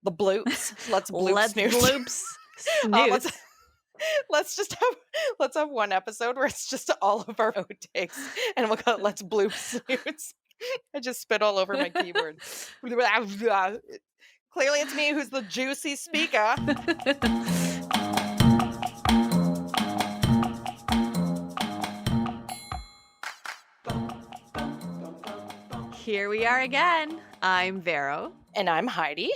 The bloops. Let's bloop Let's snoots. bloops Let's snoots. let's just have let's have one episode where it's just all of our outtakes, and we'll call it "Let's Bloop Snoots." I just spit all over my keyboard. Clearly, it's me who's the juicy speaker. Here we are again. I'm Vero, And I'm Heidi.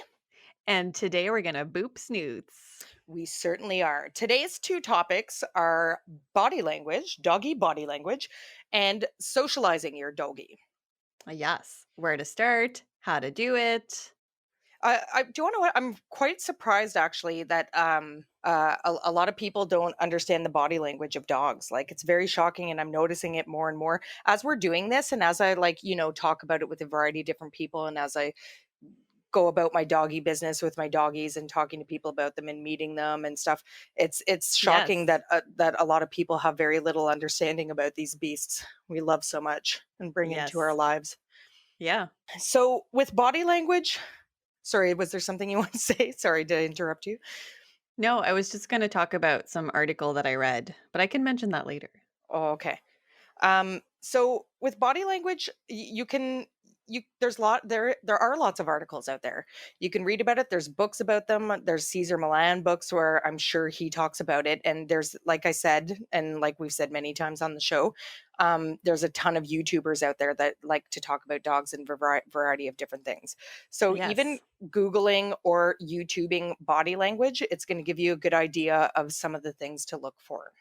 and today we're gonna boop snoots. We certainly are. Today's two topics are body language, doggy body language, and socializing your doggy. Yes, where to start, how to do it. I do you know what? I'm quite surprised actually that a lot of people don't understand the body language of dogs. Like it's very shocking, and I'm noticing it more and more as we're doing this, and as I talk about it with a variety of different people, and as I go about my doggy business with my doggies and talking to people about them and meeting them and stuff. It's shocking Yes, that a lot of people have very little understanding about these beasts we love so much and bring into our yes, lives. yeah. So with body language, sorry, was there something you want to say? Sorry, did I interrupt you? No, I was just gonna talk about some article that I read, but I can mention that later. Oh, okay. So with body language, you can you there's lot there are lots of articles out there. You can read about it. There's books about them. There's Caesar Milan books where I'm sure he talks about it. And there's, like I said, and like we've said many times on the show, there's a ton of YouTubers out there that like to talk about dogs and variety of different things. So even Yes, Googling or YouTubing body language, it's going to give you a good idea of some of the things to look for.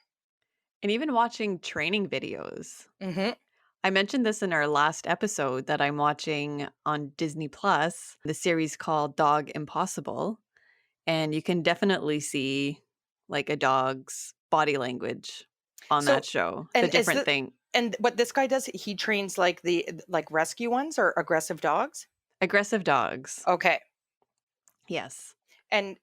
and even watching training videos. Hmm. I mentioned this in our last episode that I'm watching on Disney Plus, the series called Dog Impossible. And you can definitely see, like, a dog's body language on that So, show, the and is different the thing. and what this guy does, he trains like like rescue ones or aggressive dogs? Aggressive dogs. Okay. Yes. And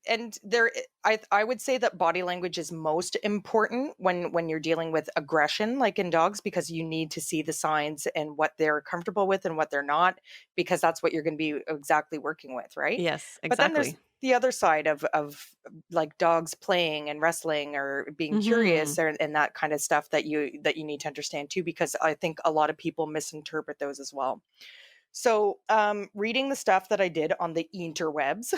I would say that body language is most important when you're dealing with aggression like in dogs, because you need to see the signs and what they're comfortable with and what they're not, because that's what you're going to be exactly working with, right? Yes, But then there's exactly. the other side of like dogs playing and wrestling or being curious, Mhm. and that kind of stuff that you need to understand too, because I think a lot of people misinterpret those as well. So reading the stuff that I did on the interwebs,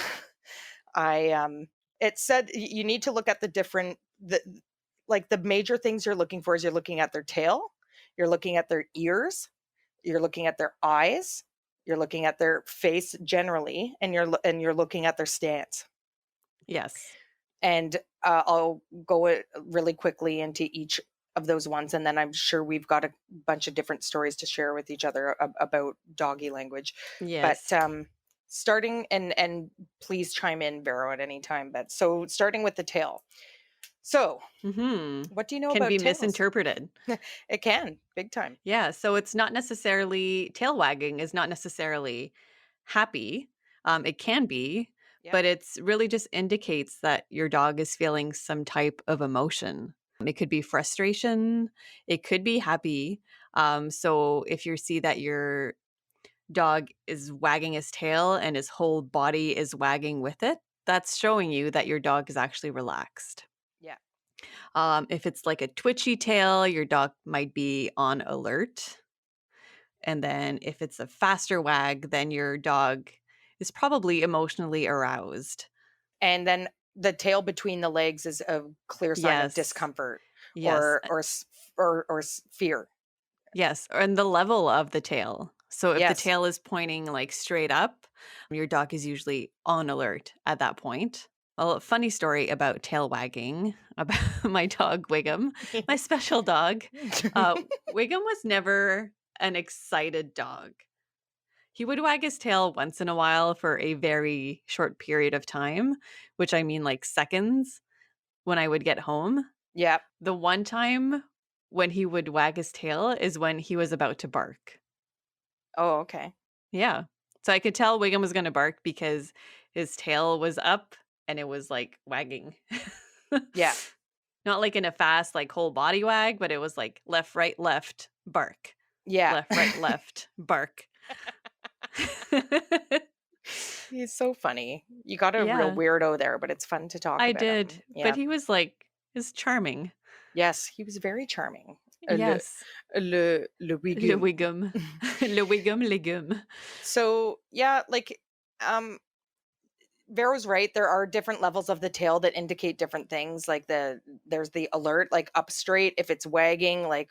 I it said you need to look at the major things you're looking for is you're looking at their tail, you're looking at their ears, you're looking at their eyes, you're looking at their face generally, and you're looking at their stance. Yes. And I'll go really quickly into each of those ones, and then I'm sure we've got a bunch of different stories to share with each other about doggy language. But Yes. starting and please chime in, Vero, at any time. But so starting with the tail. So, Mhm. what do you know Can about be tails? misinterpreted. It can, big time. Yeah, so it's not necessarily tail wagging is not necessarily happy. It can be, Yeah. but it's really just indicates that your dog is feeling some type of emotion. It could be frustration, it could be happy. So if you see that your dog is wagging his tail and his whole body is wagging with it, that's showing you that your dog is actually relaxed. Yeah. If it's like a twitchy tail, your dog might be on alert. And then if it's a faster wag, then your dog is probably emotionally aroused. And then the tail between the legs is a clear sign of Yes. discomfort Yes. or fear. Yes. And the level of the tail. So if the Yes. tail is pointing like straight up, your dog is usually on alert at that point. Well, a funny story about tail wagging about my dog Wiggum, my special dog. Uh, Wiggum was never an excited dog. He would wag his tail once in a while for a very short period of time, which I mean like seconds when I would get home. Yeah. The one time when he would wag his tail is when he was about to bark. Oh, okay. Yeah. So I could tell Wiggum was going to bark because his tail was up and it was like wagging. Yeah. Not like in a fast, like whole body wag, but it was like left, left, bark. Yeah. Left, right, left, bark. He's so funny. You got a real Yeah, weirdo there, but it's fun to talk I about did, him. but Yeah. he was, like is charming. Yes, he was very charming. Le Yes. le Le Wiggum. Wiggum. Le Wiggum Legume. So, yeah, like, um Vero's right. There are different levels of the tail that indicate different things. Like there's the alert, like up straight. If it's wagging like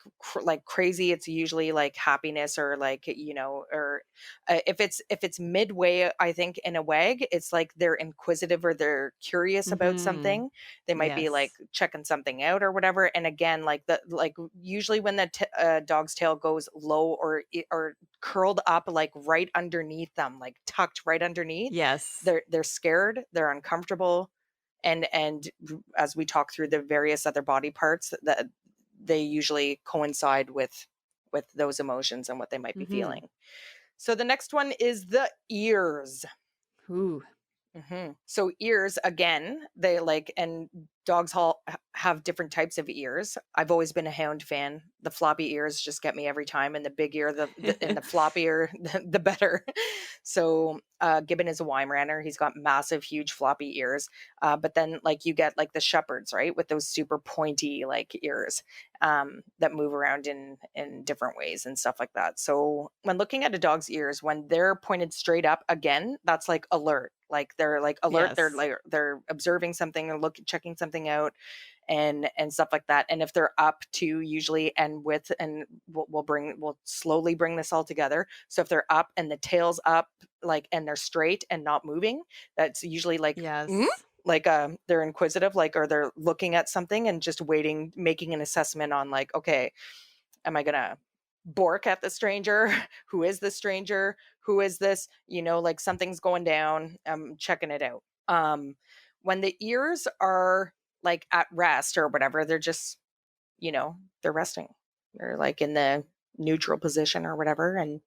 crazy, it's usually like happiness or like or if it's midway, I think in a wag, it's like they're inquisitive or they're curious about Mhm. something. They might be like Yes. checking something out or whatever. And again, like usually when the dog's tail goes low or curled up like right underneath them, like tucked right underneath, Yes. they're scared, they're uncomfortable, and as we talk through the various other body parts that they usually coincide with those emotions and what they might be Mhm. feeling. So the next one is the ears. Ooh. So ears again, they like and have different types of ears. I've always been a hound fan. The floppy ears just get me every time, and the big ear, and the floppier, the better. So Gibbon is a Weimaraner. He's got massive, huge, floppy ears. But then like you get like the shepherds, right, with those super pointy like ears that move around in different ways and stuff like that. So when looking at a dog's ears, when they're pointed straight up, again, that's like alert. Like they're like alert. Yes. They're observing something or checking something out, and stuff like that. And if they're up to usually and we'll slowly bring this all together. So if they're up and the tail's up, like and they're straight and not moving, that's usually like Yes. like they're inquisitive, like or they're looking at something and just waiting, making an assessment on like, okay, am I gonna bork at the stranger? Who is the stranger? Who is this? Like something's going down. I'm checking it out. When the ears are like at rest or whatever, they're just, they're resting. They're like in the neutral position or whatever. And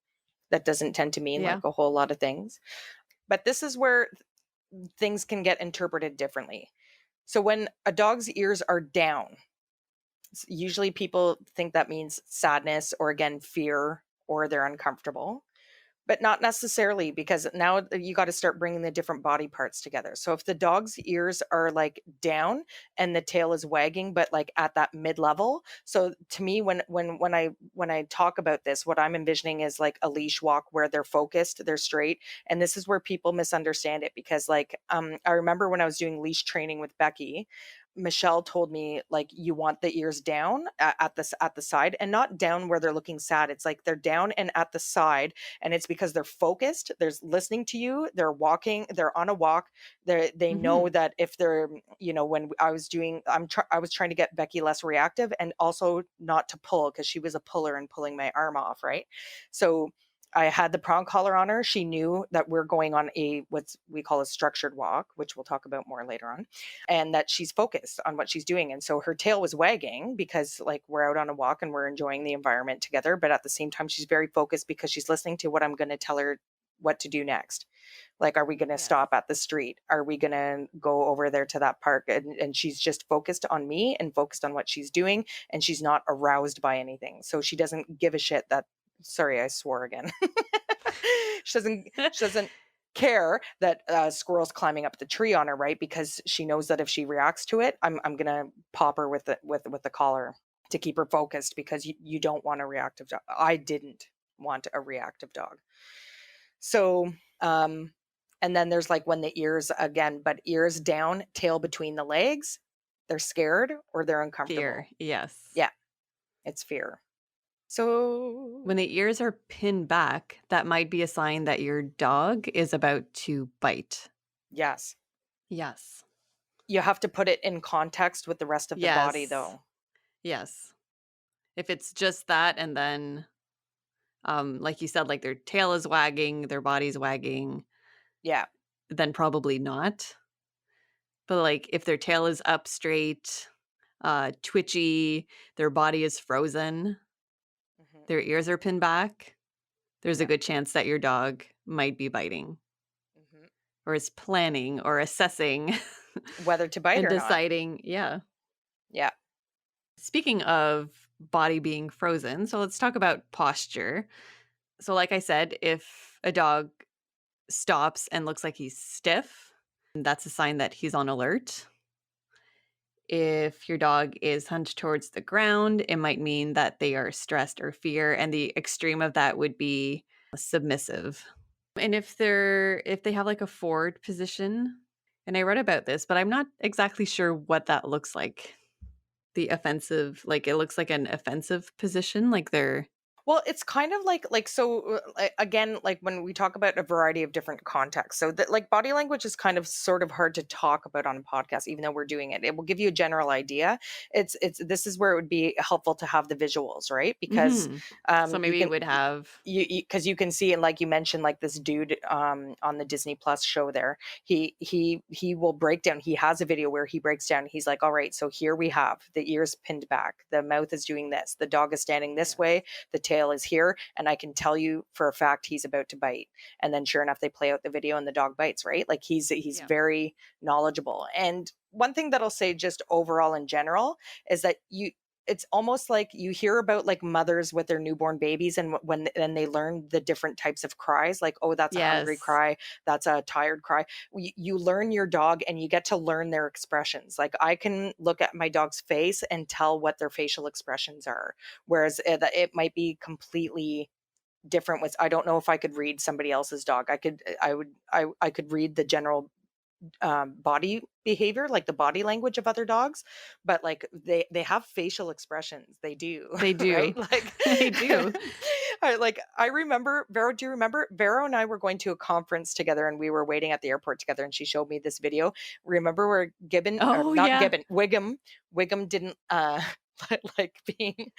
that doesn't tend to mean Yeah. like a whole lot of things. But this is where things can get interpreted differently. So when a dog's ears are down, usually people think that means sadness or again fear or they're uncomfortable, but not necessarily, because now you got to start bringing the different body parts together. So if the dog's ears are like down and the tail is wagging but like at that mid level, so to me when I talk about this, what I'm envisioning is like a leash walk where they're focused, they're straight. And this is where people misunderstand it, because like I remember when I was doing leash training with Becky, Michelle told me like you want the ears down at the side, and not down where they're looking sad. It's like they're down and at the side, and it's because they're focused, they're listening to you, they're walking, they're on a walk. They know Mhm. that if they're, when I was doing, I was trying to get Becky less reactive and also not to pull, because she was a puller and pulling my arm off, right? So I had the prong collar on her. She knew that we're going on a what we call a structured walk, which we'll talk about more later on, and that she's focused on what she's doing. And so her tail was wagging because like we're out on a walk and we're enjoying the environment together, but at the same time she's very focused because she's listening to what I'm going to tell her what to do next. Like, are we going to Yes. stop at the street? Are we going to go over there to that park? And she's just focused on me and focused on what she's doing, and she's not aroused by anything. So she doesn't give a shit that, sorry, I swore again. She doesn't care that squirrel's climbing up the tree on her, right? Because she knows that if she reacts to it, I'm gonna pop her with the collar to keep her focused, because you don't want a reactive dog. I didn't want a reactive dog. So and then there's like when the ears again, but ears down, tail between the legs, they're scared or they're Fear. uncomfortable. Yes. Yeah, it's fear. So When the ears are pinned back, that might be a sign that your dog is about to bite. yes, Yes. you have to put it in context with the rest of the body Yes. though. Yes. If it's just that and then like you said, like their tail is wagging, their body's wagging, Yeah. then probably not. But like if their tail is up straight, twitchy, their body is frozen, Mhm. their ears are pinned back, there's a Yeah. good chance that your dog might be biting Mhm. or is planning or assessing Whether to bite and or not. deciding. Yeah. Yeah. Speaking of body being frozen, so let's talk about posture. So, like I said, if a dog stops and looks like he's stiff, that's a sign that he's on alert. If your dog is hunched towards the ground, it might mean that they are stressed or fear, and the extreme of that would be submissive. And if they have like a forward position, and I read about this, but I'm not exactly sure what that looks like. The offensive, like it looks like an offensive position, like they're Well, it's kind of like so again, like when we talk about a variety of different contexts. So that like body language is kind of sort of hard to talk about on a podcast, even though we're doing it. It will give you a general idea. It's this is where it would be helpful to have the visuals, right? Because mhm. So you maybe it can would have because you can see, and like you mentioned, like this dude on the Disney Plus show there, he will break down. He has a video where he breaks down. He's like, all right, so here we have the ears pinned back, the mouth is doing this, the dog is standing this yes. way, the tail is here, and I can tell you for a fact he's about to bite. And then sure enough, they play out the video and the dog bites, right? Like he's Yeah. very knowledgeable. And one thing that I'll say just overall in general is that it's almost like you hear about like mothers with their newborn babies, and when then they learn the different types of cries, like, oh, that's a hungry Yes. cry, that's a tired cry. You learn your dog and you get to learn their expressions. Like I can look at my dog's face and tell what their facial expressions are, whereas it might be completely different with I don't know if I could read somebody else's dog. I could read the general body behavior, like the body language of other dogs, but like they have facial expressions. They do, They right? do. Like, They do. I remember Vero. Do you remember Vero and I were going to a conference together, and we were waiting at the airport together, and she showed me this video. Remember where Gibbon, or Oh, not yeah. Gibbon, Wiggum didn't like being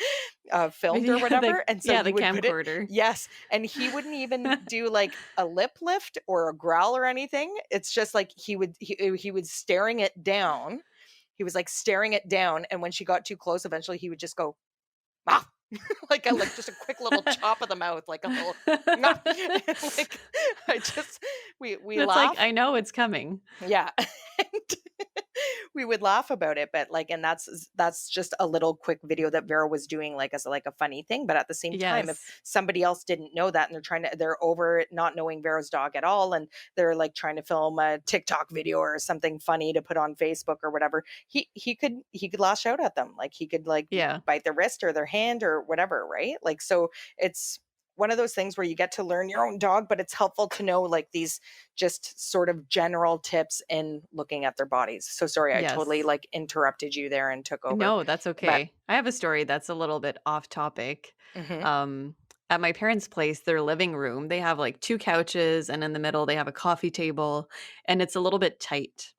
filmed or Yeah, whatever, and so the you would put it. camcorder. Yes, and he wouldn't even do like a lip lift or a growl or anything. It's just like he would staring it down. He was like staring it down, and when she got too close, eventually he would just go, "Ah," like just a quick little chop of the mouth, like a little, "Ah." Like I just we It's like, laugh. I know it's coming. Yeah. And we would laugh about it, but like, and that's just a little quick video that Vera was doing, like as like a funny thing. But at the same time, if Yes. somebody else didn't know that and they're over it, not knowing Vera's dog at all, and they're like trying to film a TikTok video or something funny to put on Facebook or whatever, he could lash out at them. Like he could like Yeah. bite their wrist or their hand or whatever, right? Like so it's one of those things where you get to learn your own dog, but it's helpful to know like these just sort of general tips in looking at their bodies. So sorry, I totally Yes. like interrupted you there and took over. No, that's But okay. I have a story that's a little bit off topic. mhm, Um, at my parents' place, their living room, they have like 2 couches, and in the middle, they have a coffee table, and it's a little bit tight.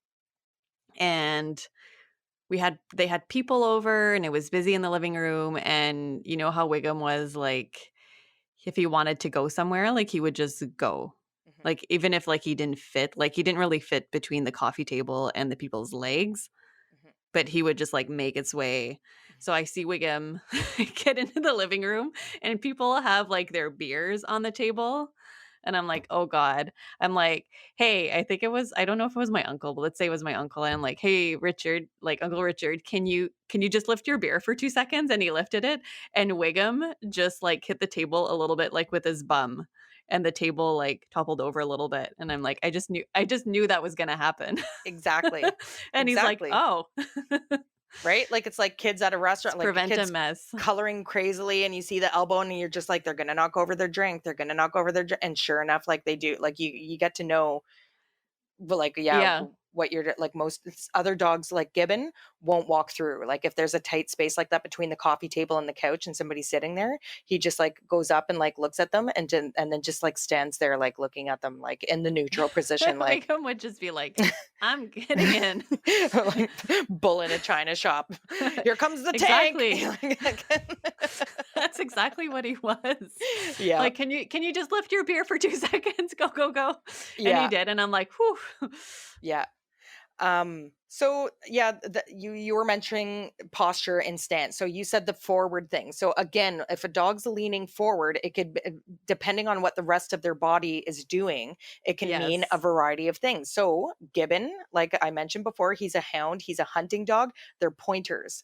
And they had people over, and it was busy in the living room, and you know how Wiggum was, like, if he wanted to go somewhere, like, he would just go. mhm, Like, even if, like, he didn't fit, like, he didn't really fit between the coffee table and the people's legs, mhm, but he would just, like, make its way. So I see Wiggum get into the living room, and people have, like, their beers on the table, and I'm like, "Oh god." I'm like, "Hey," I don't know if it was my uncle, but let's say it was my uncle, and I'm like, "Hey, Richard," like, "Uncle Richard, can you just lift your beer for 2 seconds?" And he lifted it, and Wiggum just, like, hit the table a little bit, like, with his bum, and the table, like, toppled over a little bit, and I'm like, I just knew that was gonna happen." exactly, And he's like, exactly. "Oh." Right? Like it's like kids at a Let's restaurant, like the prevent a kids mess. coloring crazily, and you see the elbow, and you're just like, they're gonna knock over their drink. They're gonna knock over their drink, and sure enough, like they do. Like you get to know. But, like, yeah, Yeah. what you're like most other dogs like Gibbon won't walk through. Like, if there's a tight space like that between the coffee table and the couch and somebody's sitting there, he just, like, goes up and, like, looks at them and then just, like, stands there, like, looking at them, like, in the neutral position, like Wakeham would just be like, "I'm getting in." like bull in a china shop. "Here comes the tank." Exactly. That's exactly what he was. Yeah, Like, "Can you just lift your beer for 2 seconds? Go, go, go." And he yeah, did, and I'm like, "Whew." yeah. So yeah, you were mentioning posture and stance. So you said the forward thing. So again, if a dog's leaning forward, it could depending on what the rest of their body is doing, it can mean a Yes. variety of things. So Gibbon, like I mentioned before, he's a hound, he's a hunting dog. They're pointers.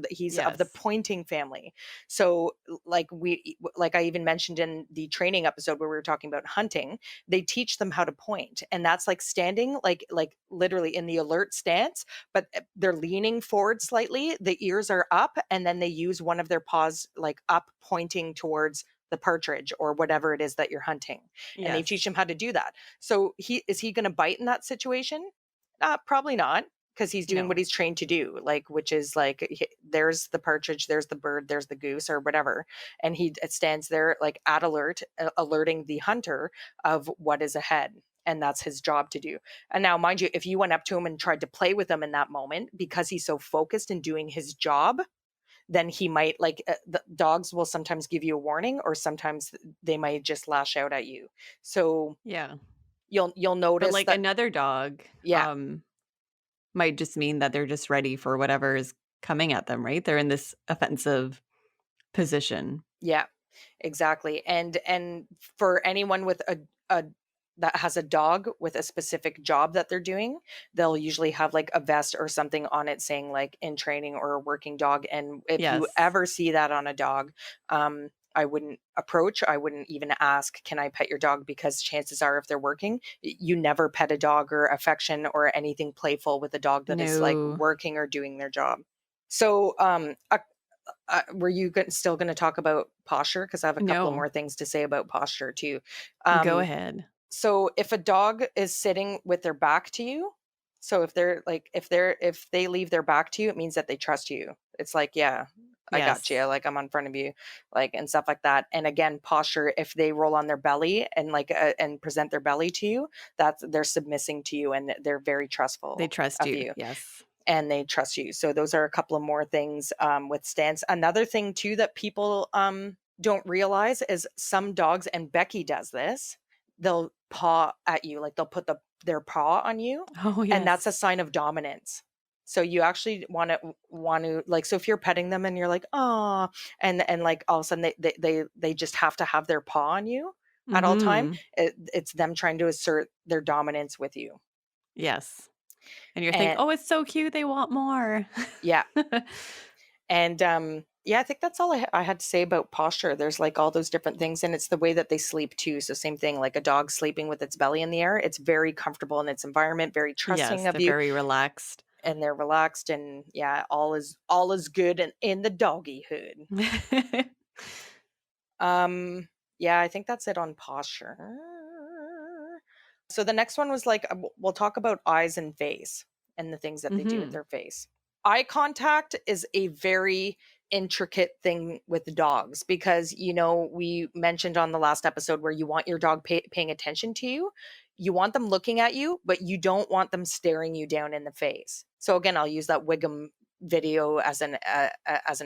He's of the Yes. pointing family. So like I even mentioned in the training episode where we were talking about hunting, they teach them how to point, and that's like standing like literally in the alert stance, but they're leaning forward slightly, the ears are up, and then they use one of their paws like up pointing towards the partridge or whatever it is that you're hunting, and they teach Yes. them how to do that. So he going to bite in that situation? Probably not, because he's doing what No. he's trained to do, like, which is like there's the partridge, there's the bird, there's the goose or whatever, and he stands there like at alert, alerting the hunter of what is ahead. And that's his job to do. And now, mind you, if you went up to him and tried to play with him in that moment because he's so focused in doing his job, then he might the dogs will sometimes give you a warning, or sometimes they might just lash out at you. So Yeah. you'll But, notice like, that. another dog, Yeah, might just mean that they're just ready for whatever is coming at them, right? They're in this offensive position. yeah, exactly. And for anyone with a that has a dog with a specific job that they're doing, they'll usually have like a vest or something on it saying like in training or a working dog. And if you Yes. ever see that on a dog, I wouldn't approach, I wouldn't even ask, can I pet your dog? Because chances are, if they're working, you never pet a dog or affection or anything playful with a dog that is like No. working or doing their job. So, were you still going to talk about posture? Because I have a couple No. more things to say about posture too. Go Um, ahead. so if a dog is sitting with their back to you, so if they leave their back to you, it means that they trust you. It's like, yeah, I got you. Yes. Like, I'm on front of you, like, and stuff like that. And again, posture, if they roll on their belly and and present their belly to you, that's they're submissing to you and they're very They trustful trust of you. you, Yes. and they trust you. So those are a couple of more things with stance. Another thing too that people don't realize is some dogs, and Becky does this, they'll paw at you, like they'll put their paw on you, Oh, and that's a yes. sign of dominance. So you actually want to like, so if you're petting them and you're like, oh, and like all of a sudden they just have to have their paw on you at all time, Mhm. it's them trying to assert their dominance with you. Yes. And you're thinking, And "Oh, it's so cute, they want more." yeah. And yeah, I think that's all I had to say about posture. There's like all those different things, and it's the way that they sleep too. So same thing, like a dog sleeping with its belly in the air. It's very comfortable in its environment, very trusting Yes, of they're you, very relaxed. and they're relaxed. And yeah, all is good in the doggy hood. Yeah, I think that's it on posture. So the next one was like, we'll talk about eyes and face and the things that they do with Mhm. their face. Eye contact is a very intricate thing with dogs because, we mentioned on the last episode where you want your dog paying attention to you. You want them looking at you, but you don't want them staring you down in the face. So again, I'll use that Wiggum video as an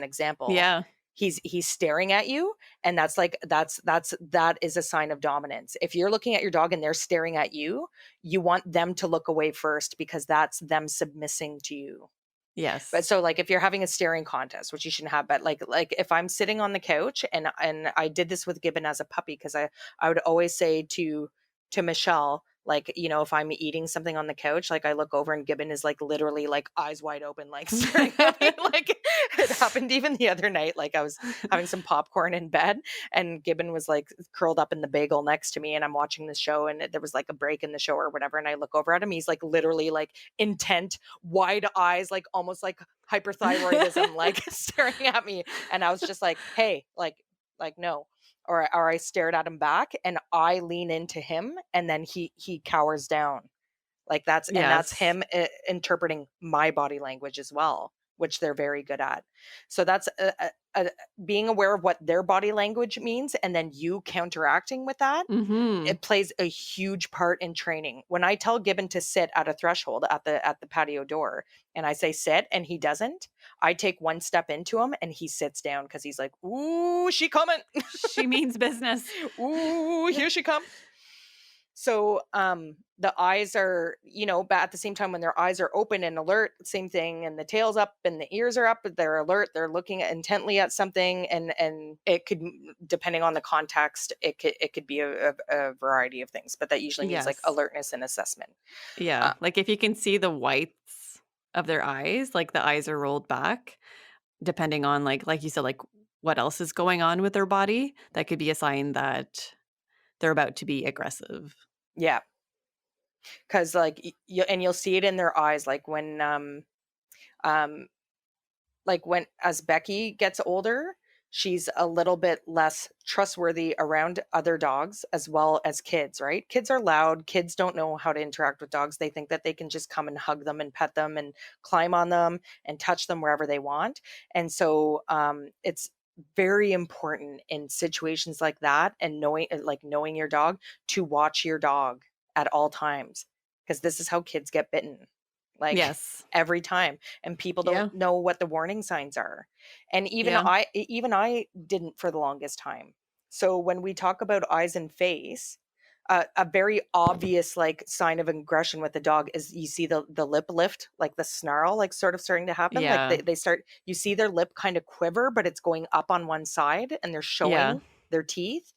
example. Yeah. He's staring at you, and that is a sign of dominance. If you're looking at your dog and they're staring at you, you want them to look away first, because that's them submissing to you. But Yes. so like if you're having a staring contest, which you shouldn't have, but like if I'm sitting on the couch, and I did this with Gibbon as a puppy, because I would always say to Michelle, like, if I'm eating something on the couch, like I look over and Gibbon is like literally like eyes wide open, like staring at me. Like it happened even the other night. Like I was having some popcorn in bed, and Gibbon was like curled up in the bagel next to me, and I'm watching the show, and there was like a break in the show or whatever, and I look over at him, he's like literally like intent, wide eyes, like almost like hyperthyroidism, like staring at me. And I was just like, hey, like no. Or I stared at him back, and I lean into him, and then he cowers down. Like that's Yes. him interpreting my body language as well, which they're very good at. So that's being aware of what their body language means, and then you counteracting with that, Mhm. it plays a huge part in training. When I tell Gibbon to sit at a threshold at the patio door, and I say sit and he doesn't, I take one step into him and he sits down, because he's like, "Ooh, she coming. She means business. Ooh, here she come." So the eyes are, but at the same time, when their eyes are open and alert, same thing, and the tail's up and the ears are up, but they're alert, they're looking intently at something, and it could, depending on the context, it could be a variety of things, but that usually means like Yes. alertness and assessment. Yeah, uh, like, if you can see the whites of their eyes, like the eyes are rolled back, depending on like you said, like what else is going on with their body, that could be a sign that they're about to be aggressive. Yeah, because like and you'll see it in their eyes, um like when as Becky gets older, she's a little bit less trustworthy around other dogs as well as kids, right? Kids are loud. Kids don't know how to interact with dogs. They think that they can just come and hug them and pet them and climb on them and touch them wherever they want. And so it's very important in situations like that and knowing your dog to watch your dog at all times because this is how kids get bitten. Like Yes. every time and people don't Yeah. know what the warning signs are. And Yeah. even I didn't for the longest time. So when we talk about eyes and face, a very obvious like sign of aggression with the dog is you see the lip lift, like the snarl, like sort of starting to happen. Like Yeah. they start, you see their lip kind of quiver, but it's going up on one side and they're Yeah. showing their teeth.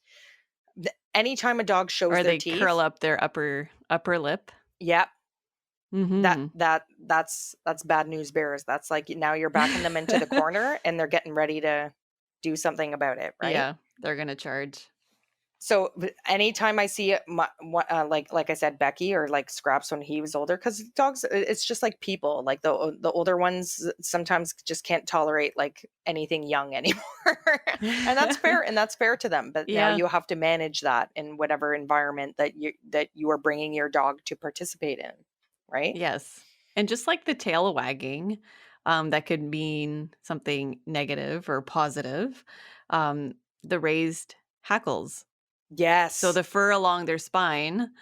Anytime a dog shows Or their they curl teeth, up their upper lip. yeah, Mhm. that's bad news bears. That's like now you're backing them into the corner and they're getting ready to do something about it, right? Yeah, they're gonna charge. So anytime I see it, like I said, Becky or like Scraps when he was older, because dogs, it's just like people. Like the older ones sometimes just can't tolerate like anything young anymore, and that's fair. And that's fair to them. But now Yeah, you have to manage that in whatever environment that you are bringing your dog to participate in, right? yes. And just like the tail wagging, that could mean something negative or positive, um, the raised hackles. So Yes. the fur along their spine,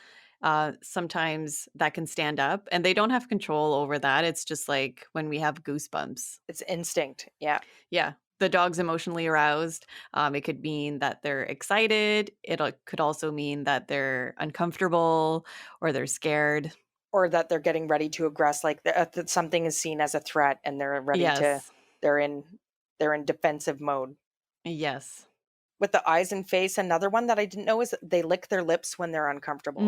sometimes that can stand up, and they don't have control over that. It's just like when we have goosebumps. It's instinct. Yeah. Yeah, the dog's emotionally aroused. It could mean that they're excited. Could also mean that they're uncomfortable or they're scared. Or that they're getting ready to aggress, like that something is seen as a threat and they're ready to Yes. they're in they're in defensive mode. Yes. With the eyes and face, another one that I didn't know is that they lick their lips when they're uncomfortable.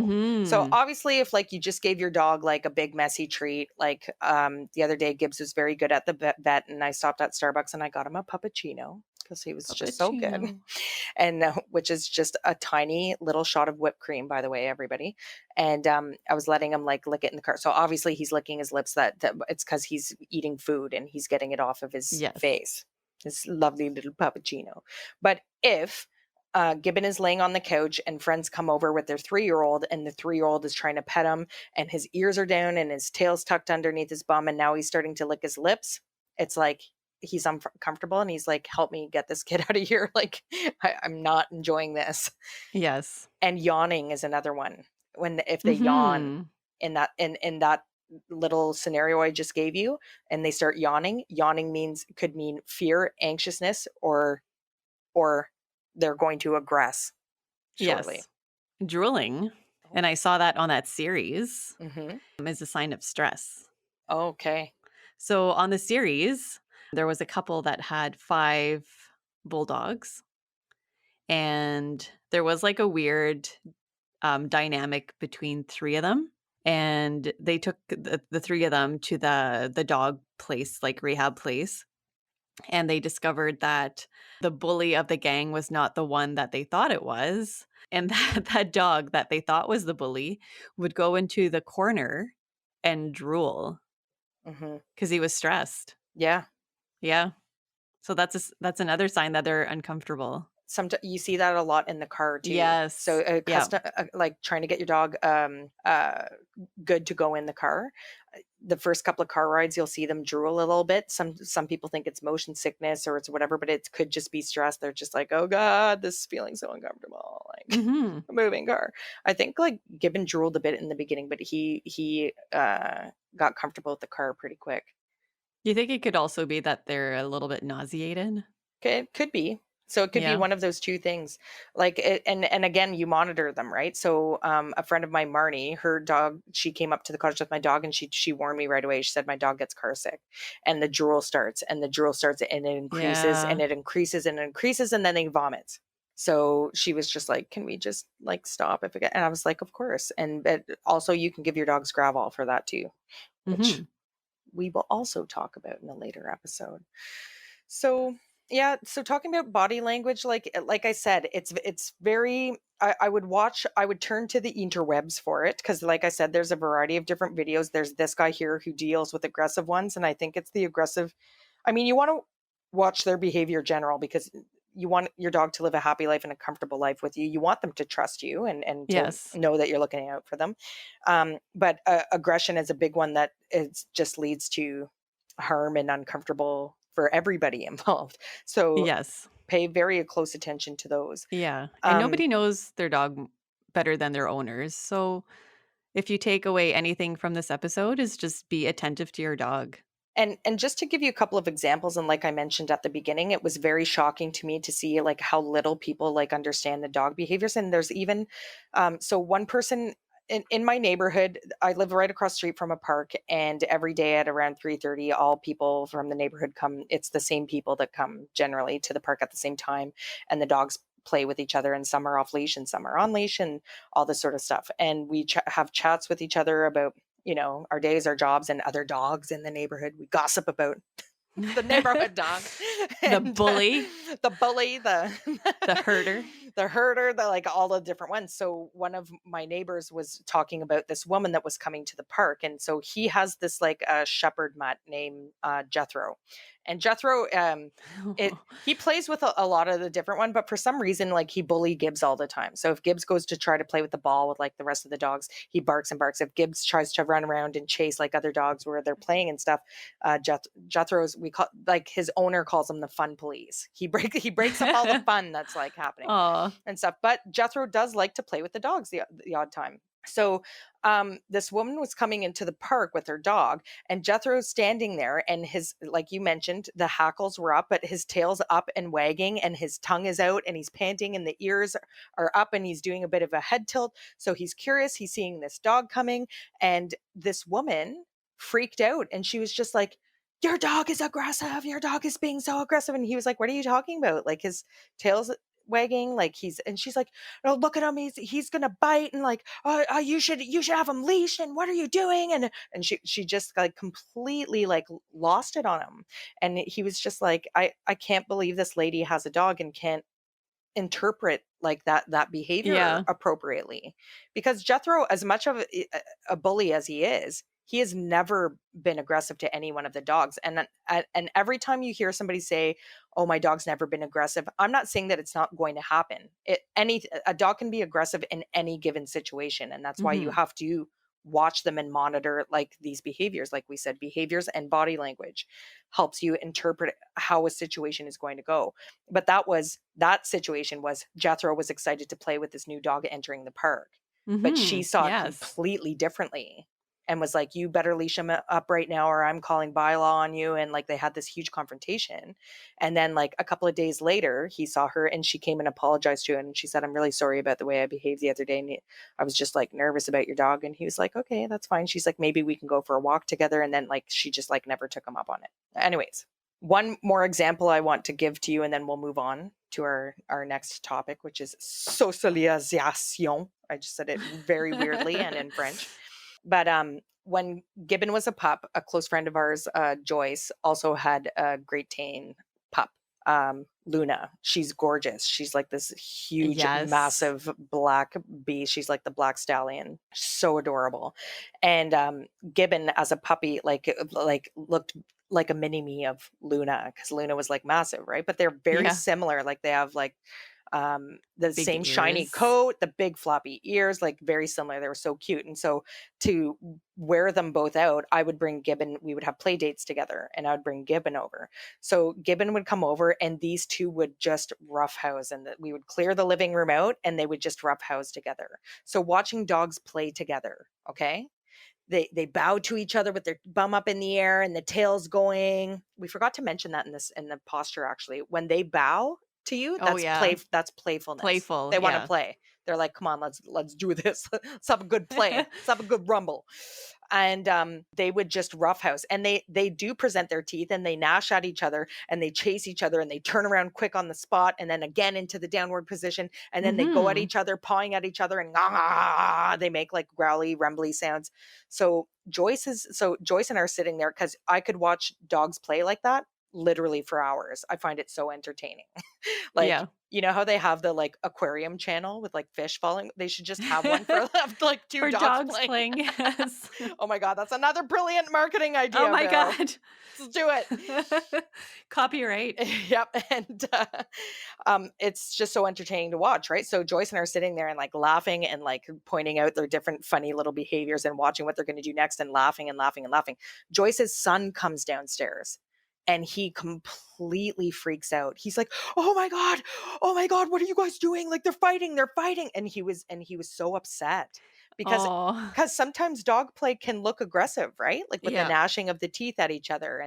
So Mhm. obviously if like you just gave your dog like a big messy treat, like the other day Gibbs was very good at the vet and I stopped at Starbucks and I got him a puppuccino because he was just so good. Cappuccino. And which is just a tiny little shot of whipped cream, by the way, everybody. And I was letting him like lick it in the car. So obviously he's licking his lips. That it's because he's eating food and he's getting it off of his Yes. face. This lovely little puppuccino. But if Gibbon is laying on the couch and friends come over with their 3-year-old and the 3-year-old is trying to pet him and his ears are down and his tail's tucked underneath his bum and now he's starting to lick his lips, it's like he's uncomfortable and he's like, help me get this kid out of here. Like, I'm not enjoying this. Yes. And yawning is another one. If they yawn Mhm. in that little scenario I just gave you and they start yawning, yawning could mean fear, anxiousness, or they're going to aggress shortly. Yes. Drooling, Oh. and I saw that on that series, Hmm. is a sign of stress. Okay. So on the series, there was a couple that had 5 bulldogs, and there was, like, a weird, dynamic between 3 of them, and they took the 3 of them to the dog place, like, rehab place, and they discovered that the bully of the gang was not the one that they thought it was, and that dog that they thought was the bully would go into the corner and drool Hmm. because he was stressed. Yeah. Yeah. So that's another sign that they're uncomfortable. Sometimes you see that a lot in the car too. So Yes. Yeah. custom like trying to get your dog good to go in the car. The first couple of car rides you'll see them drool a little bit. Some people think it's motion sickness or it's whatever, but it could just be stress. They're just like, oh god, this is feeling so uncomfortable, like Mhm. a moving car. I think like Gibbon drooled a bit in the beginning, but he got comfortable with the car pretty quick. You think it could also be that they're a little bit nauseated? Okay, it could be. So it could be Yeah. one of those 2 things. Like, and again, you monitor them, right? So, a friend of mine, Marnie, her dog, she came up to the cottage with my dog and she warned me right away. She said, "My dog gets car sick." And the drool starts and it increases Yeah. and it increases and it increases and then they vomit. So she was just like, "Can we just like stop if it get-" And I was like, "Of course." And but also you can give your dogs Gravol for that too, which Mhm. we will also talk about in a later episode. So yeah, so talking about body language, like I said, it's very I would turn to the interwebs for it because like I said, there's a variety of different videos. There's this guy here who deals with aggressive ones, and I think it's the aggressive. I mean, you want to watch their behavior general because you want your dog to live a happy life and a comfortable life with you. You want them to trust you and to Yes. know that you're looking out for them. But aggression is a big one that is just leads to harm and uncomfortable for everybody involved. So Yes. pay very close attention to those. Yeah. And Um, nobody knows their dog better than their owners. So if you take away anything from this episode is just be attentive to your dog. and just to give you a couple of examples, and like I mentioned at the beginning, it was very shocking to me to see like how little people like understand the dog behaviors. And there's even so one person in my neighborhood, I live right across the street from a park, and every day at around 3:30, all people from the neighborhood come. It's the same people that come generally to the park at the same time, and the dogs play with each other, and some are off leash and some are on leash and all this sort of stuff. And we have chats with each other about our days, our jobs, and other dogs in the neighborhood. We gossip about the neighborhood dogs The and bully, the bully, the the herder. the herder, the like all the different ones. So one of my neighbors was talking about this woman that was coming to the park, and so he has this like a shepherd mutt named Jethro, and Jethro, he plays with a lot of the different one, but for some reason, like he bully Gibbs all the time. So if Gibbs goes to try to play with the ball with like the rest of the dogs, he barks and barks. If Gibbs tries to run around and chase like other dogs where they're playing and stuff, Jethro's we call like his owner calls him the fun police. He breaks up all the fun that's like happening Aw. and stuff. But Jethro does like to play with the dogs the odd time. So this woman was coming into the park with her dog, and Jethro's standing there, and his, like you mentioned, the hackles were up, but his tail's up and wagging, and his tongue is out, and he's panting, and the ears are up, and he's doing a bit of a head tilt. So he's curious. He's seeing this dog coming, and this woman freaked out, and she was just like, "Your dog is aggressive. Your dog is being so aggressive." And he was like, "What are you talking about? Like his tail's wagging, like he's," and she's like, "Oh, look at him, he's gonna bite, and like, you should have him leashed, and what are you doing?" And she just like completely like lost it on him. And he was just like, I can't believe this lady has a dog and can't interpret like that behavior Yeah. appropriately. Because Jethro, as much of a bully as he has never been aggressive to any one of the dogs. And every time you hear somebody say, "Oh, my dog's never been aggressive," I'm not saying that it's not going to happen. A dog can be aggressive in any given situation, and that's why you Mhm. have to watch them and monitor like these behaviors. Like we said, behaviors and body language helps you interpret how a situation is going to go. But that situation was Jethro was excited to play with this new dog entering the park, but she Mhm. saw it Yes. completely differently and was like, "You better leash him up right now or I'm calling bylaw on you." And like they had this huge confrontation. And then like a couple of days later, he saw her and she came and apologized to him, and she said, "I'm really sorry about the way I behaved the other day. And I was just like nervous about your dog." And he was like, "Okay, that's fine." She's like, "Maybe we can go for a walk together." And then like she just like never took him up on it. Anyways, one more example I want to give to you, and then we'll move on to our next topic, which is socialisation. I just said it very weirdly and in French. But when Gibbon was a pup, a close friend of ours, Joyce, also had a Great Dane pup, Luna. She's gorgeous. She's like this huge, Yes. massive black beast. She's like the black stallion. So adorable. And Gibbon, as a puppy, like looked like a mini me of Luna because Luna was like massive, right? But they're very Yeah. similar. Like they have like the Big same shiny ears. coat, the big floppy ears, like very similar. They were so cute. And so to wear them both out, I would bring Gibbon, we would have play dates together, and I would bring Gibbon over. So Gibbon would come over and these two would just roughhouse, and we would clear the living room out and they would just roughhouse together. So watching dogs play together, okay? They bow to each other with their bum up in the air and the tails going. We forgot to mention that in the posture actually. When they bow to you, Oh, yeah. that's playfulness. Playful, They want to yeah. play. They're like, "Come on, let's do this. Let's have a good play. Let's have a good rumble." and they would just roughhouse, and they do present their teeth, and they gnash at each other, and they chase each other, and they turn around quick on the spot, and then again into the downward position, and then they go at Mhm. each other, pawing at each other, and "Ah," they make like growly, rumbly sounds. So Joyce and I are sitting there because I could watch dogs play like that literally for hours. I find it so entertaining. Like, Yeah. you know how they have the, like, aquarium channel with, like, fish falling? They should just have one for like, 2 For dogs dogs playing. playing, yes. Oh my god, that's another brilliant marketing Oh idea, my Vero. god. Let's do it. Copyright. Yep, and, it's just so entertaining to watch, right? So Joyce and I are sitting there and, like, laughing and, like, pointing out their different funny little behaviors and watching what they're gonna do next and laughing and laughing and laughing. Joyce's son comes downstairs, and he completely freaks out. He's like, "Oh my god. Oh my god, what are you guys doing? Like, they're fighting." And he was so upset because Oh, sometimes dog play can look aggressive, right? Like, with the yeah, gnashing of the teeth at each other,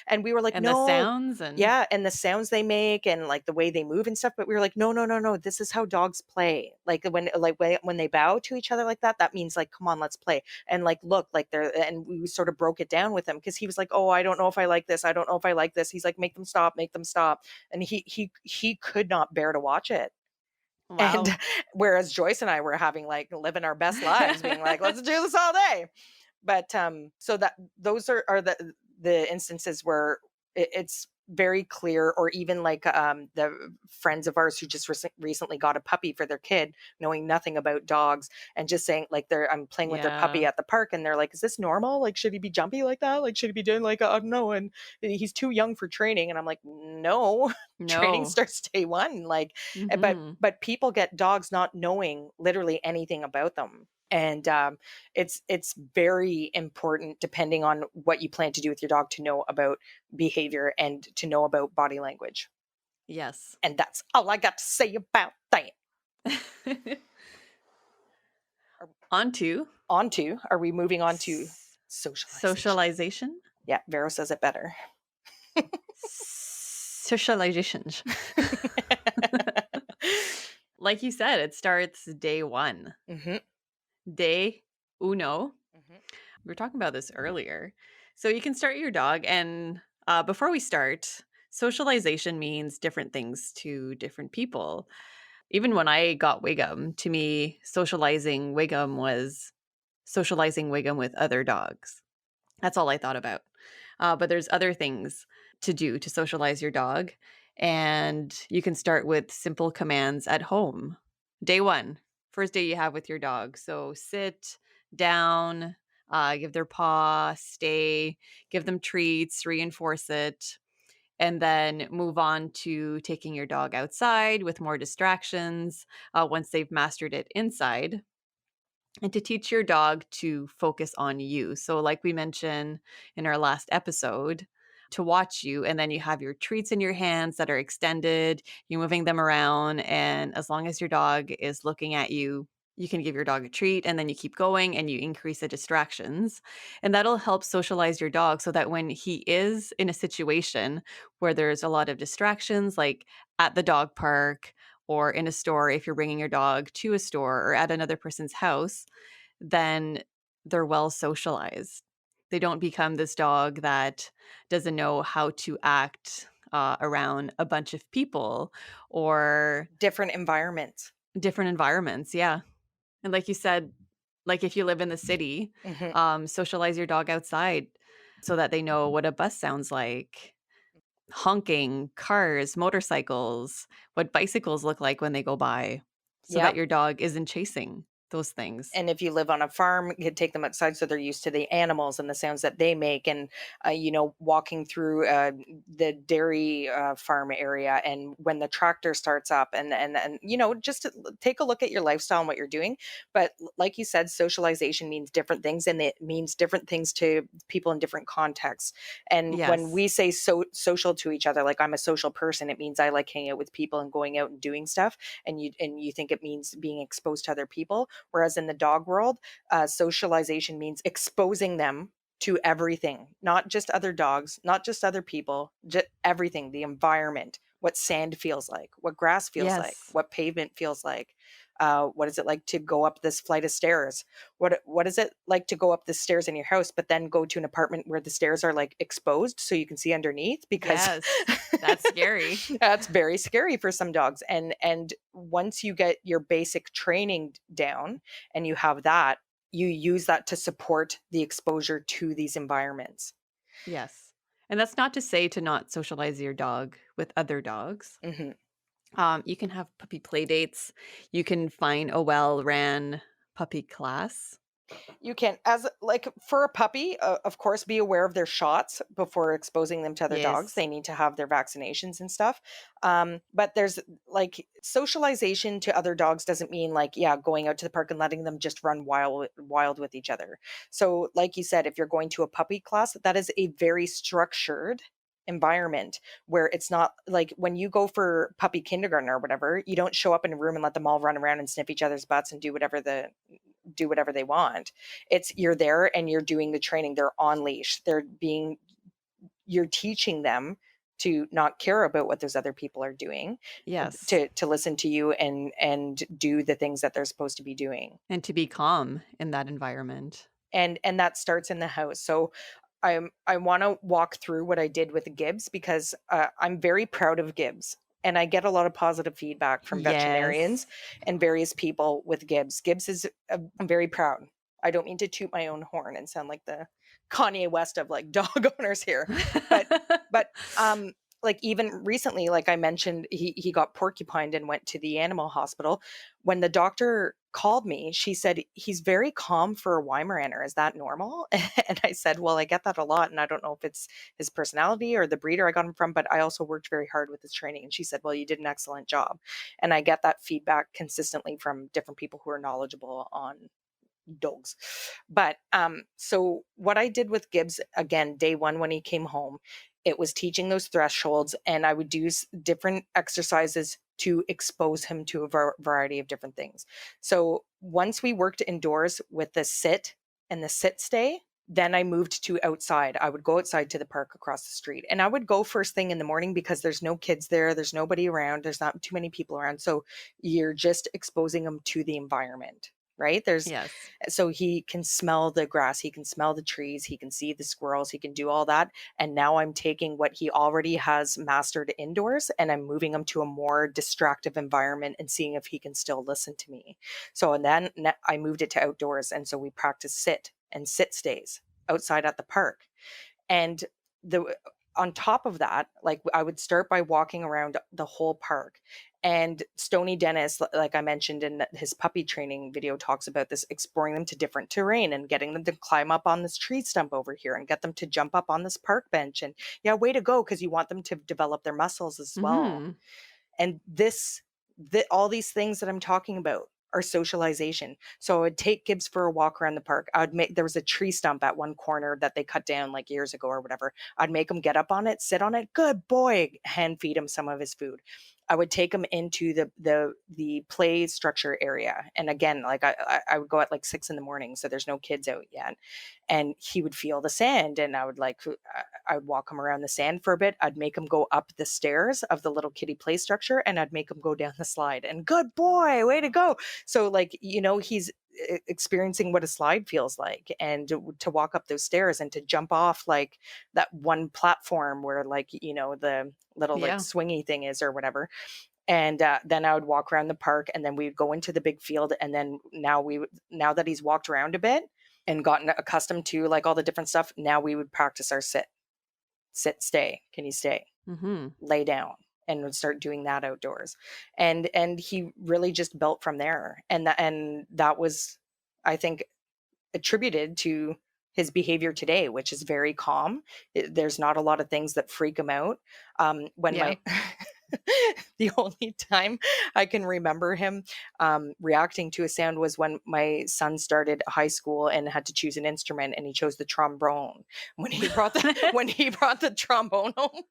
and we were like, and the "No." sounds and Yeah, and the sounds they make and, like, the way they move and stuff, but we were like, "No, no, no, no, this is how dogs play." Like, when they bow to each other like that, that means, like, "Come on, let's play." And, like, look, like, they're and we sort of broke it down with him because he was like, "Oh, I don't know if I like this. I don't know if I like this." He's like, "Make them stop, make them stop." And he could not bear to watch it. And wow. whereas Joyce and I were having, like, living our best lives, being like, "Let's do this all day." But, so that those are the instances where it's very clear, or even like, the friends of ours who just recently got a puppy for their kid, knowing nothing about dogs, and just saying, like, I'm playing with their puppy Yeah. at the park, and they're like, "Is this normal? Like, should he be jumpy like that? Like, should he be doing like, no, and he's too young for training." And I'm like, "No, training No. starts day one." Like, but Mhm. people get dogs not knowing literally anything about them. And it's very important, depending on what you plan to do with your dog, to know about behavior and to know about body language. Yes. And that's all I got to say about that. Are, On to are we moving on to s socialization? socialization? Yeah, Vero says it better. Socializations. Like you said, it starts day 1. Hmm. Day uno. Hmm. We were talking about this earlier. So you can start your dog, and before we start, socialization means different things to different people. Even when I got Wiggum, to me, socializing Wiggum was socializing Wiggum with other dogs. That's all I thought about. But there's other things to do to socialize your dog. And you can start with simple commands at home. Day one, first day you have with your dog. So sit down, give their paw, stay, give them treats, reinforce it, and then move on to taking your dog outside with more distractions once they've mastered it inside, and to teach your dog to focus on you. So, like we mentioned in our last episode, to watch you, and then you have your treats in your hands that are extended, you're moving them around. And as long as your dog is looking at you, you can give your dog a treat, and then you keep going and you increase the distractions. And that'll help socialize your dog so that when he is in a situation where there's a lot of distractions, like at the dog park or in a store, if you're bringing your dog to a store or at another person's house, then they're well socialized. They don't become this dog that doesn't know how to act around a bunch of people or Different environments. different environments. Yeah. And like you said, like if you live in the city, Hmm. socialize your dog outside so that they know what a bus sounds like, honking, cars, motorcycles, what bicycles look like when they go by, so that Yep. your dog isn't chasing those things. And if you live on a farm, you could take them outside so they're used to the animals and the sounds that they make. And, walking through the dairy farm area, and when the tractor starts up, and just to take a look at your lifestyle and what you're doing. But like you said, socialization means different things, and it means different things to people in different contexts. And when Yes. we say social to each other, like, I'm a social person, it means I like hanging out with people and going out and doing stuff. And you think it means being exposed to other people. Whereas in the dog world, socialization means exposing them to everything, not just other dogs, not just other people, just everything, the environment, what sand feels like, what grass feels like, Yes. what pavement feels like. What is it like to go up this flight of stairs? What is it like to go up the stairs in your house, but then go to an apartment where the stairs are like exposed so you can see underneath? Because Yes. That's scary. that's very scary for some dogs. And once you get your basic training down and you have that, you use that to support the exposure to these environments. Yes. And that's not to say to not socialize your dog with other dogs. Mhm. You can have puppy play dates. You can find a well-ran puppy class. You can, as like for a puppy, of course, be aware of their shots before exposing them to other dogs. Yes. They need to have their vaccinations and stuff. But there's like socialization to other dogs doesn't mean like, yeah, going out to the park and letting them just run wild with each other. So, like you said, if you're going to a puppy class, that is a very structured environment where it's not like when you go for puppy kindergarten or whatever, you don't show up in a room and let them all run around and sniff each other's butts and do whatever they want. It's you're there and you're doing the training. They're on leash. You're teaching them to not care about what those other people are doing, Yes. to listen to you and do the things that they're supposed to be doing. And to be calm in that environment. And that starts in the house. So I want to walk through what I did with the Gibbs because I'm very proud of Gibbs. And I get a lot of positive feedback from Yes. veterinarians and various people with Gibbs. Gibbs is, I'm very proud. I don't mean to toot my own horn and sound like the Kanye West of like dog owners here, but but like even recently, like I mentioned, he got porcupined and went to the animal hospital. When the doctor called me, she said, "He's very calm for a Weimaraner. Is that normal?" And I said, "Well, I get that a lot, and I don't know if it's his personality or the breeder I got him from, but I also worked very hard with his training." And she said, "Well, you did an excellent job." And I get that feedback consistently from different people who are knowledgeable on dogs. But so what I did with Gibbs again, day one when he came home, it was teaching those thresholds, and I would do different exercises to expose him to a variety of different things. So once we worked indoors with the sit and the sit stay, then I moved to outside. I would go outside to the park across the street, and I would go first thing in the morning because there's no kids there, there's nobody around, there's not too many people around. So you're just exposing them to the environment, right? There's Yes. so he can smell the grass, he can smell the trees, he can see the squirrels, he can do all that. And now I'm taking what he already has mastered indoors and I'm moving him to a more distractive environment and seeing if he can still listen to me. So, and then I moved it to outdoors. And so we practice sit and sit stays outside at the park. And the on top of that, like I would start by walking around the whole park. And Stony Dennis, like I mentioned in his puppy training video, talks about this exploring them to different terrain and getting them to climb up on this tree stump over here and get them to jump up on this park bench. And yeah, way to go, because you want them to develop their muscles as well. Mhm. And all these things that I'm talking about are socialization. So I would take Gibbs for a walk around the park. There was a tree stump at one corner that they cut down like years ago or whatever. I'd make him get up on it, sit on it. Good boy. Hand feed him some of his food. I would take him into the play structure area. And again, like I would go at like 6 in the morning. So there's no kids out yet. And he would feel the sand. And I would walk him around the sand for a bit. I'd make him go up the stairs of the little kiddie play structure and I'd make him go down the slide. And good boy, way to go. So like, he's experiencing what a slide feels like and to walk up those stairs and to jump off like that one platform where like, the little like Yeah. swingy thing is or whatever. And then I would walk around the park and then we'd go into the big field. And then now that he's walked around a bit and gotten accustomed to like all the different stuff, now we would practice our sit, stay. Can you stay? Mhm. Lay down, and would start doing that outdoors. And he really just built from there. And that was, I think, attributed to his behavior today, which is very calm. There's not a lot of things that freak him out. When Yeah. my the only time I can remember him reacting to a sound was when my son started high school and had to choose an instrument, and he chose the trombone. When he brought the trombone home,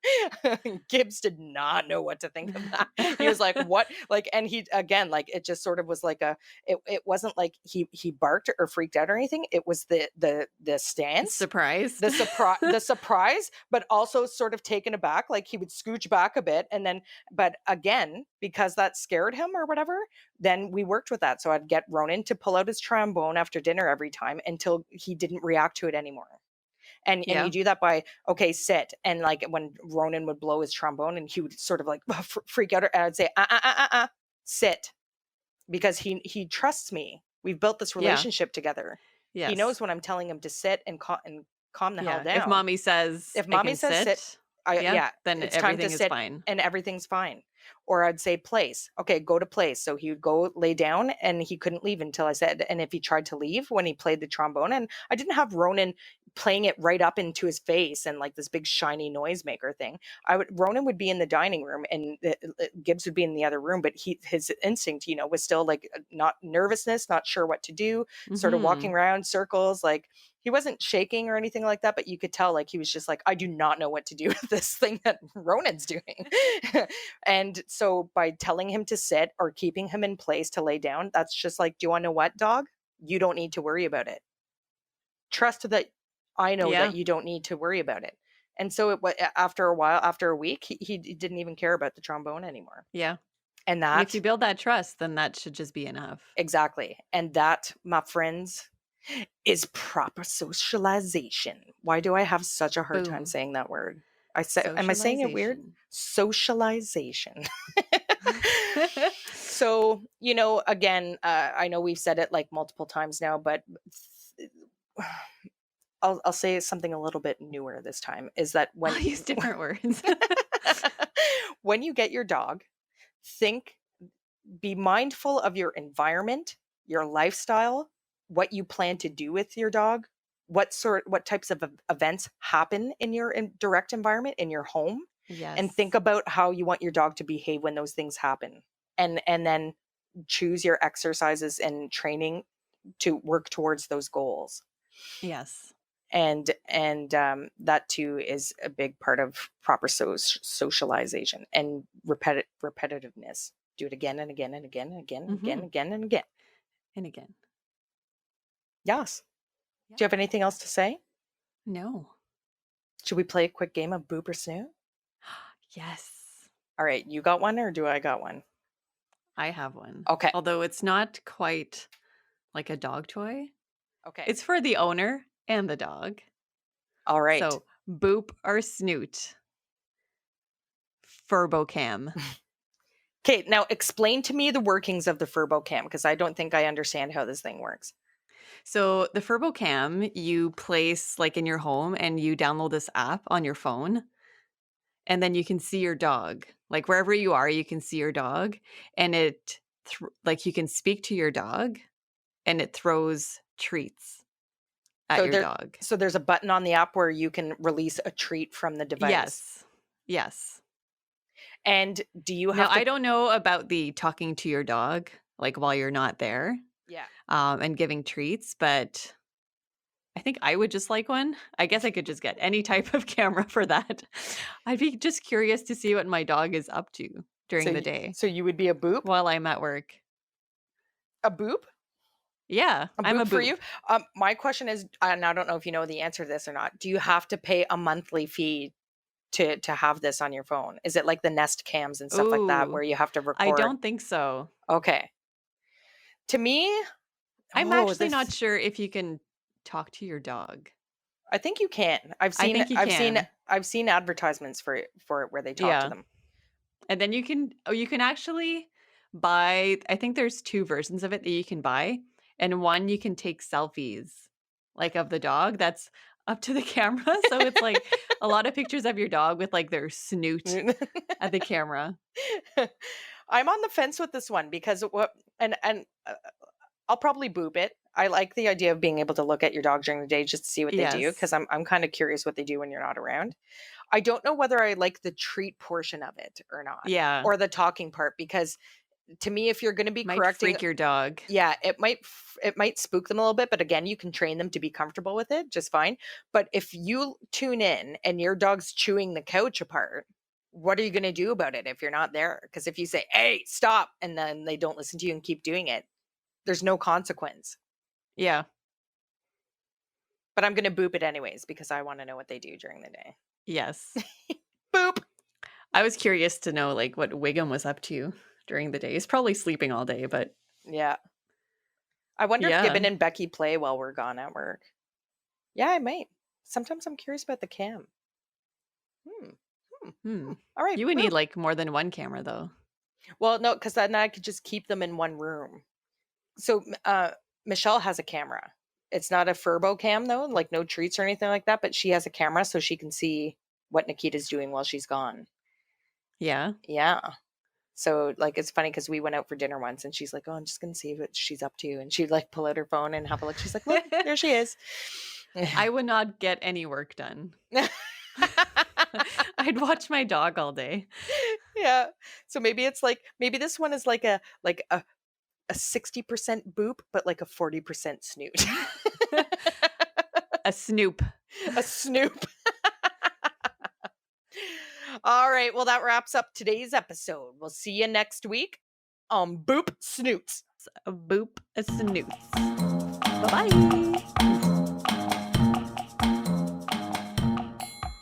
Gibbs did not know what to think of that. He was like, "What?" Like, and he again, like, it just sort of was like it wasn't like he barked or freaked out or anything. It was the stance, Surprise. the surprise, but also sort of taken aback. Like he would scooch back a bit and then but again, because that scared him or whatever, then we worked with that. So I'd get Ronan to pull out his trombone after dinner every time until he didn't react to it anymore. And you Yeah. do that by, okay, sit. And like when Ronan would blow his trombone and he would sort of like freak out, and I'd say, sit, because he trusts me. We've built this Yeah. relationship together. He Yes. knows when I'm telling him to sit and calm the hell Yeah. If down. mommy says If I mommy can says sit, sit, I yeah, yeah, then it's time to everything is sit fine. and everything's fine. Or I'd say place. Okay, go to place. So he would go lay down and he couldn't leave until I said, and if he tried to leave when he played the trombone, and I didn't have Ronan playing it right up into his face and like this big shiny noisemaker thing. Ronan would be in the dining room and Gibbs would be in the other room, but his instinct, was still like not nervousness, not sure what to do, sort of walking Mhm. around circles, like he wasn't shaking or anything like that, but you could tell like he was just like, I do not know what to do with this thing that Ronan's doing. And so by telling him to sit or keeping him in place to lay down, that's just like, do you want to know what, dog? You don't need to worry about it. Trust that I know that Yeah. you don't need to worry about it. And so after a while, after a week, he didn't even care about the trombone anymore. Yeah. And And if you that, build that trust, then that should just be enough. exactly. And that, my friends, is proper socialization. Why do I have such a hard time Boom. saying that word? Am I saying it weird? Socialization. Socialization. So, again, I know we've said it like multiple times now, but I'll say something a little bit newer this time, is that I'll use different words. when you get your dog, think be mindful of your environment, your lifestyle, what you plan to do with your dog, what types of events happen in your direct environment in your home, and think Yes. about how you want your dog to behave when those things happen. And then choose your exercises and training to work towards those goals. Yes. And that too is a big part of proper socialization and repetitiveness. Do it again and again and again and again and again and Mhm. again and again. And again. Yes. Yeah. Do you have anything else to say? No. Should we play a quick game of boop or snoot? Yes. All right, you got one or do I got one? I have one. Okay. Although it's not quite like a dog toy. Okay. It's for the owner and the dog. All right. So, boop or snoot. Furbocam. Okay, now explain to me the workings of the Furbo Cam because I don't think I understand how this thing works. So, the Furbocam you place like in your home and you download this app on your phone and then you can see your dog. Like wherever you are, you can see your dog and like you can speak to your dog and it throws treats at So your there dog. so there's a button on the app where you can release a treat from the device. Yes. Yes. And do you Now, have I to don't know about the talking to your dog like while you're not there Yeah. and giving treats, but I think I would just like one. I guess I could just get any type of camera for that. I'd be just curious to see what my dog is up to So during the you day so you would be a boop? while I'm at work. A boop? Yeah, A I'm a boop for boop. you? My question is, and I don't know if you know the answer to this or not. Do you have to pay a monthly fee to have this on your phone? Is it like the Nest Cams and stuff like that Ooh, where you have to I record? don't think so. Okay. To me, I'm oh, actually not this sure if you can talk to your dog. I think you can. I think you can. I've seen advertisements for it where they talk to Yeah. them. And then you can actually buy I think there's 2 versions of it that you can buy, and one you can take selfies, like, of the dog that's up to the camera, so it's, like, a lot of pictures of your dog with, like, their snoot at the camera. I'm on the fence with this one because what and I'll probably boop it. I like the idea of being able to look at your dog during the day just to see what they do Yes. because I'm kind of curious what they do when you're not around. I don't know whether I like the treat portion of it or not, Yeah. or the talking part, because to me, if you're going to be Might correcting, freak your dog. yeah, it might spook them a little bit, but again, you can train them to be comfortable with it just fine. But if you tune in and your dog's chewing the couch apart, what are you going to do about it if you're not there? Because if you say, "Hey, stop," and then they don't listen to you and keep doing it, there's no consequence. Yeah. But I'm going to boop it anyways because I want to know what they do during the day. Yes. Boop. I was curious to know, like, what Wiggum was up to during the day. He's probably sleeping all day, but Yeah. I wonder if yeah. Gibbon and Becky play while we're gone at work. Yeah, I might. Sometimes I'm curious about the cam. Hmm. Hmm. Hmm. All right. You would need, Boop. like, more than one camera, though. Well, no, because then I could just keep them in one room. So, Michelle has a camera. It's not a Furbo cam though, like no treats or anything like that, but she has a camera so she can see what Nikita's doing while she's gone. Yeah. Yeah. So, like, it's funny because we went out for dinner once and she's like, "Oh, I'm just gonna see what she's up to." And she'd like pull out her phone and have a look. She's like, "Look, there she is." I would not get any work done. I'd watch my dog all day. Yeah. So maybe it's like maybe this one is like a 60% boop, but like a 40% snoot. A snoop. A snoop. All right. Well, that wraps up today's episode. We'll see you next week on Boop Snoots. A boop, a snoots. Bye-bye.